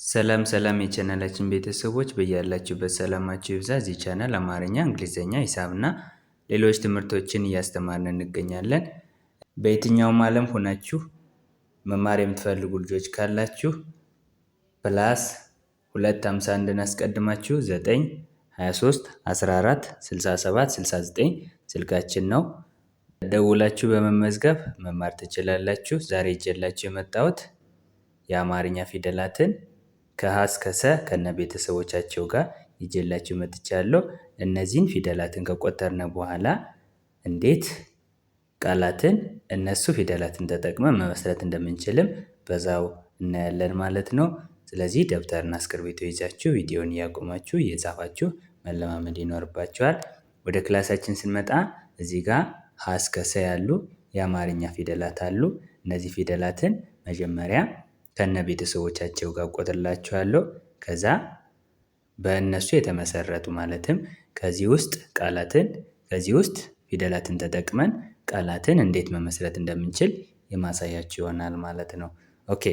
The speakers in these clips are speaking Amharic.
ሰላም ሰላም የቻናላችን ቤተሰቦች በያላችሁበት ሰላማችሁ ይብዛ። እዚህ ቻናል አማርኛ፣ እንግሊዝኛ፣ ሂሳብና ሌሎች ትምህርቶችን እያስተማርን እንገኛለን። በየትኛውም ዓለም ሆናችሁ መማር የምትፈልጉ ልጆች ካላችሁ ፕላስ 251 አስቀድማችሁ 9 23 14 67 69 ስልካችን ነው። ደውላችሁ በመመዝገብ መማር ትችላላችሁ። ዛሬ ይዤላችሁ የመጣሁት የአማርኛ ፊደላትን ከሀ እስከ ሰ ከነ ቤተሰቦቻቸው ጋር ይዤላችሁ መጥቻለሁ። እነዚህን ፊደላትን ከቆጠርን በኋላ እንዴት ቃላትን እነሱ ፊደላትን ተጠቅመን መመስረት እንደምንችልም በዛው እናያለን ማለት ነው። ስለዚህ ደብተርና እስክርቢቶ ይዛችሁ ቪዲዮውን እያቆማችሁ እየጻፋችሁ መለማመድ ይኖርባችኋል። ወደ ክላሳችን ስንመጣ እዚህ ጋር ሀ እስከ ሰ ያሉ የአማርኛ ፊደላት አሉ። እነዚህ ፊደላትን መጀመሪያ ከነ ቤተሰቦቻቸው ጋር ቆጥርላችኋለሁ። ከዛ በእነሱ የተመሰረቱ ማለትም ከዚህ ውስጥ ፊደላትን ተጠቅመን ቃላትን እንዴት መመስረት እንደምንችል የማሳያችሁ ይሆናል ማለት ነው። ኦኬ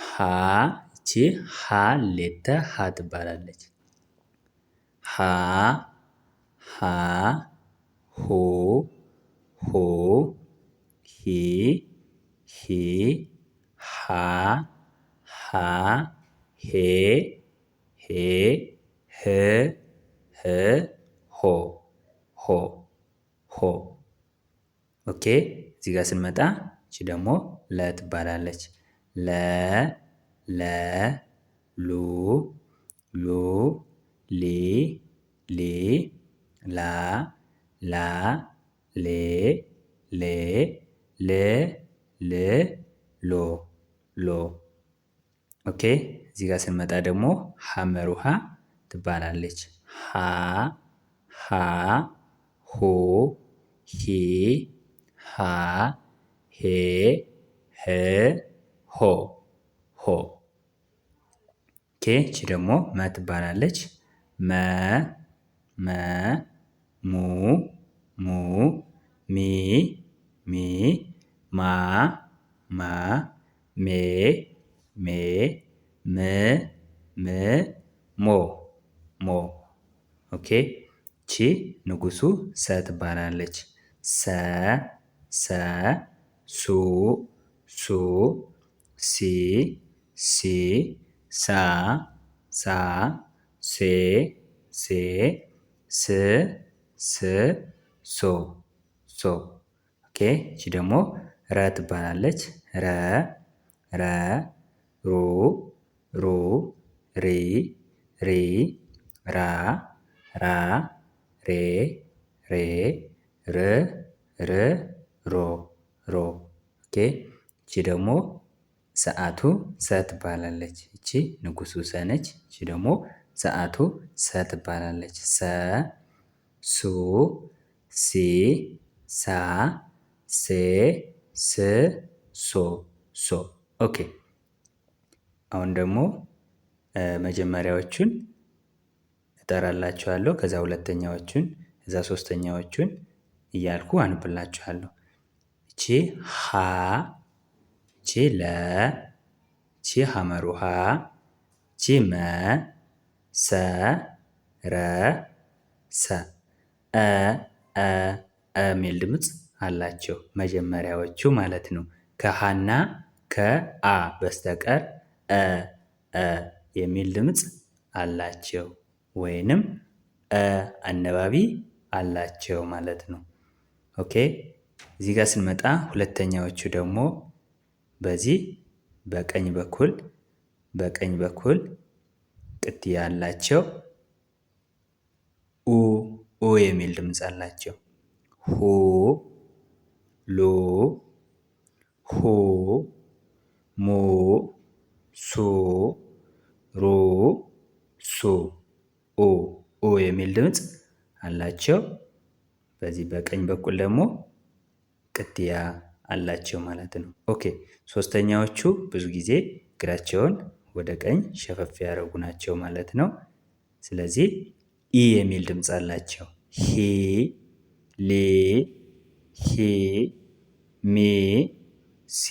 ሀ እቺ ሀ ሌተ ሀ ትባላለች። ሀ ሀ ሁ ሁ ሂ ሂ ሃ ሃ ሄ ሄ ህ ህ ሆ ሆ ሆ። ኦኬ እዚህ ጋር ስንመጣ እቺ ደግሞ ለ ትባላለች። ለ ለ ሉ ሉ ሊ ሊ ላ ላ ሌ ሌ ል ል ሎ ሎ። ኦኬ እዚህ ጋር ስንመጣ ደግሞ ሐመር ውሃ ትባላለች። ሀ ሀ ሁ ሂ ሃ ሄ ህ ሆ ሆ። ኦኬ እቺ ደግሞ መ ትባላለች። መ መ ሙ ሙ ሚ ሚ ማ ማ ሜ ሜ ም ም ሞ ሞ። ኦኬ ቺ ንጉሱ ሰ ትባላለች። ሰ ሰ ሱ ሱ ሲ ሲ ሳ ሳ ሴ ሴ ስ ስ ሶ ሶ። ኦኬ እቺ ደግሞ ረ ትባላለች። ረ ረ ሩ ሩ ሪ ሪ ራ ራ ሬ ሬ ር ር ሮ ሮ። ኦኬ እቺ ደግሞ ሰዓቱ ሰ ትባላለች። እቺ ንጉሱ ሰ ነች። እቺ ደግሞ ሰዓቱ ሰ ትባላለች። ሰ ሱ ሲ ሳ ሴ ስ ሶ ሶ። ኦኬ አሁን ደግሞ መጀመሪያዎቹን እጠራላችኋለሁ። ከዛ ሁለተኛዎቹን ከዛ ሶስተኛዎቹን እያልኩ አንብላችኋለሁ። እቺ ሀ እቺ ለ እቺ ሐመር ውሃ እቺ መ ሰ ረ ሰ እ የሚል ድምጽ አላቸው መጀመሪያዎቹ ማለት ነው። ከሀና ከአ በስተቀር የሚል ድምጽ አላቸው ወይንም አነባቢ አላቸው ማለት ነው። ኦኬ እዚህ ጋር ስንመጣ ሁለተኛዎቹ ደግሞ በዚህ በቀኝ በኩል ቅጥያ አላቸው። ኡ የሚል ድምጽ አላቸው። ሁ ሉ ሁ ሙ ሱ ሩ ሱ ኡ የሚል ድምጽ አላቸው። በዚህ በቀኝ በኩል ደግሞ ቅጥያ አላቸው ማለት ነው። ኦኬ ሶስተኛዎቹ ብዙ ጊዜ እግራቸውን ወደ ቀኝ ሸፈፍ ያደረጉ ናቸው ማለት ነው። ስለዚህ ኢ የሚል ድምጽ አላቸው። ሂ ሊ ሂ ሚ ሲ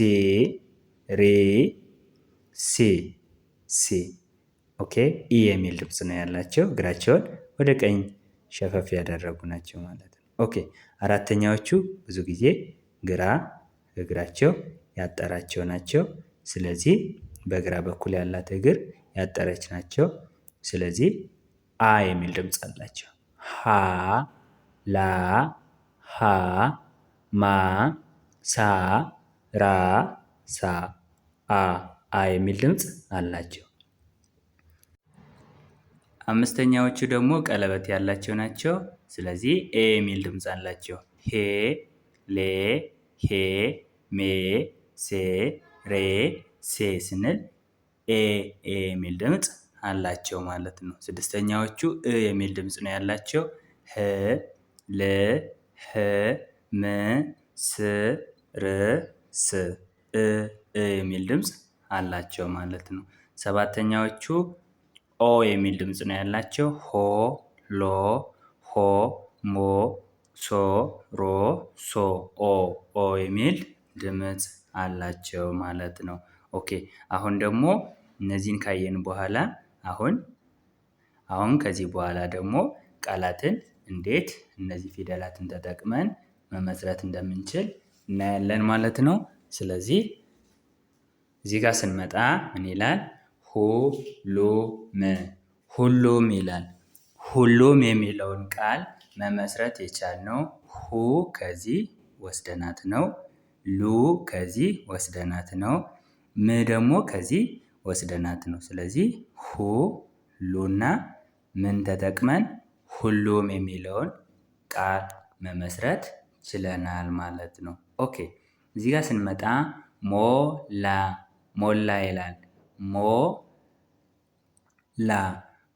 ሪ ሲ ሲ። ኦኬ ኢ የሚል ድምፅ ነው ያላቸው። እግራቸውን ወደ ቀኝ ሸፈፍ ያደረጉ ናቸው ማለት ነው። ኦኬ አራተኛዎቹ ብዙ ጊዜ ግራ እግራቸው ያጠራቸው ናቸው። ስለዚህ በግራ በኩል ያላት እግር ያጠረች ናቸው። ስለዚህ አ የሚል ድምፅ አላቸው። ሀ ላ ሀ ማ ሳ ራ ሳ አ የሚል ድምፅ አላቸው። አምስተኛዎቹ ደግሞ ቀለበት ያላቸው ናቸው። ስለዚህ ኤ የሚል ድምፅ አላቸው። ሄ ሌ ሄ ሜ ሴ ሬ ሴ ስንል ኤ የሚል ድምፅ አላቸው ማለት ነው። ስድስተኛዎቹ እ የሚል ድምፅ ነው ያላቸው። ህ ል ህ ም ስ ር ስ የሚል ድምፅ አላቸው ማለት ነው። ሰባተኛዎቹ ኦ የሚል ድምፅ ነው ያላቸው። ሆ ሎ ሆ ሞ ሶ ሮ ሶ ኦ የሚል ድምፅ አላቸው ማለት ነው። ኦኬ አሁን ደግሞ እነዚህን ካየን በኋላ አሁን ከዚህ በኋላ ደግሞ ቃላትን እንዴት እነዚህ ፊደላትን ተጠቅመን መመስረት እንደምንችል እናያለን ማለት ነው። ስለዚህ እዚህ ጋር ስንመጣ ምን ይላል? ሁሉም ይላል። ሁሉም የሚለውን ቃል መመስረት የቻልነው ሁ ከዚህ ወስደናት ነው። ሉ ከዚህ ወስደናት ነው። ም ደግሞ ከዚህ ወስደናት ነው። ስለዚህ ሁ ሉና ምን ተጠቅመን ሁሉም የሚለውን ቃል መመስረት ችለናል ማለት ነው። ኦኬ እዚህ ጋር ስንመጣ ሞላ ይላል።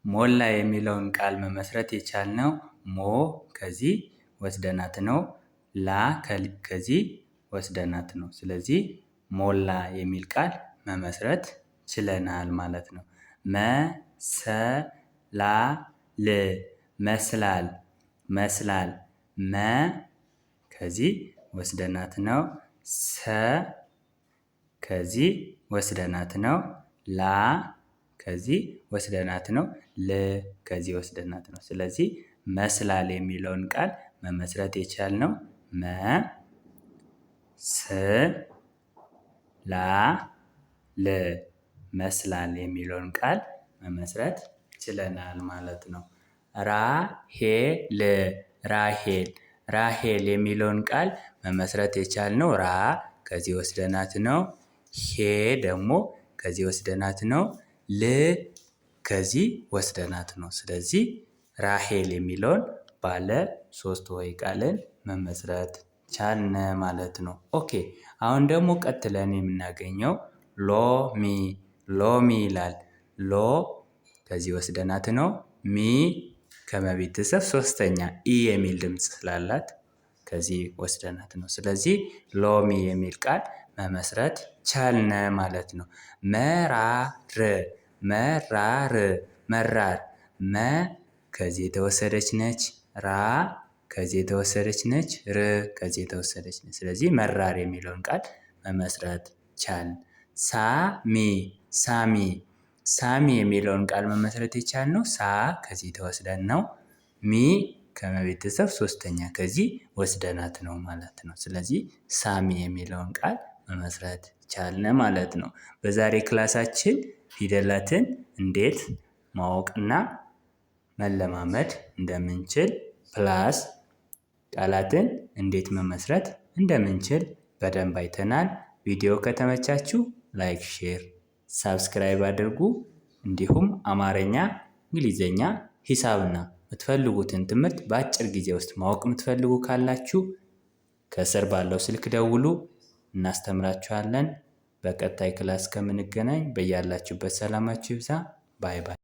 ሞላ የሚለውን ቃል መመስረት የቻልነው ሞ ከዚህ ወስደናት ነው። ላ ከዚህ ወስደናት ነው። ስለዚህ ሞላ የሚል ቃል መመስረት ችለናል ማለት ነው። መስላል መ ከዚህ ወስደናት ነው። ሰ ከዚህ ወስደናት ነው። ላ ከዚህ ወስደናት ነው። ል ከዚህ ወስደናት ነው። ስለዚህ መስላል የሚለውን ቃል መመስረት የቻልነው መስላል የሚለውን ቃል መመስረት ችለናል ማለት ነው። ራሄል የሚለውን ቃል መመስረት የቻልነው ራ ከዚህ ወስደናት ነው። ሄ ደግሞ ከዚህ ወስደናት ነው። ል ከዚህ ወስደናት ነው። ስለዚህ ራሄል የሚለውን ባለ 3 ሆሄ ቃልን መመስረት ቻልነ ማለት ነው። ኦኬ አሁን ደግሞ ቀጥለን የምናገኘው ሎሚ ይላል። ሎ ከዚህ ወስደናት ነው። ሚ ከመቤተሰብ 3ኛ ኢ የሚል ድምፅ ስላላት ከዚህ ወስደናት ነው። ስለዚህ ሎሚ የሚል ቃል መመስረት ቻልነ ማለት ነው። መራር መ ከዚህ የተወሰደች ነች። ራ ከዚህ የተወሰደች ነች። ር ከዚህ የተወሰደች ነች። ስለዚህ መራር የሚለውን ቃል መመስረት ቻልን። ሳሚ የሚለውን ቃል መመስረት የቻልነው ሳ ከዚህ ተወስደን ነው። ሚ ከመቤተሰብ 3ኛ ከዚህ ወስደናት ነው ማለት ነው። ስለዚህ ሳሚ የሚለውን ቃል መመስረት ቻልነ ማለት ነው። በዛሬ ክላሳችን ፊደላትን እንዴት ማወቅና መለማመድ እንደምንችል ፕላስ ቃላትን እንዴት መመስረት እንደምንችል በደንብ አይተናል። ቪዲዮ ከተመቻችሁ ላይክ፣ ሼር፣ ሳብስክራይብ አድርጉ። እንዲሁም አማርኛ፣ እንግሊዘኛ፣ ሂሳብና የምትፈልጉትን ትምህርት በአጭር ጊዜ ውስጥ ማወቅ የምትፈልጉ ካላችሁ ከስር ባለው ስልክ ደውሉ፣ እናስተምራችኋለን። በቀጣይ ክላስ ከምንገናኝ በያላችሁበት ሰላማችሁ ይብዛ። ባይ ባይ።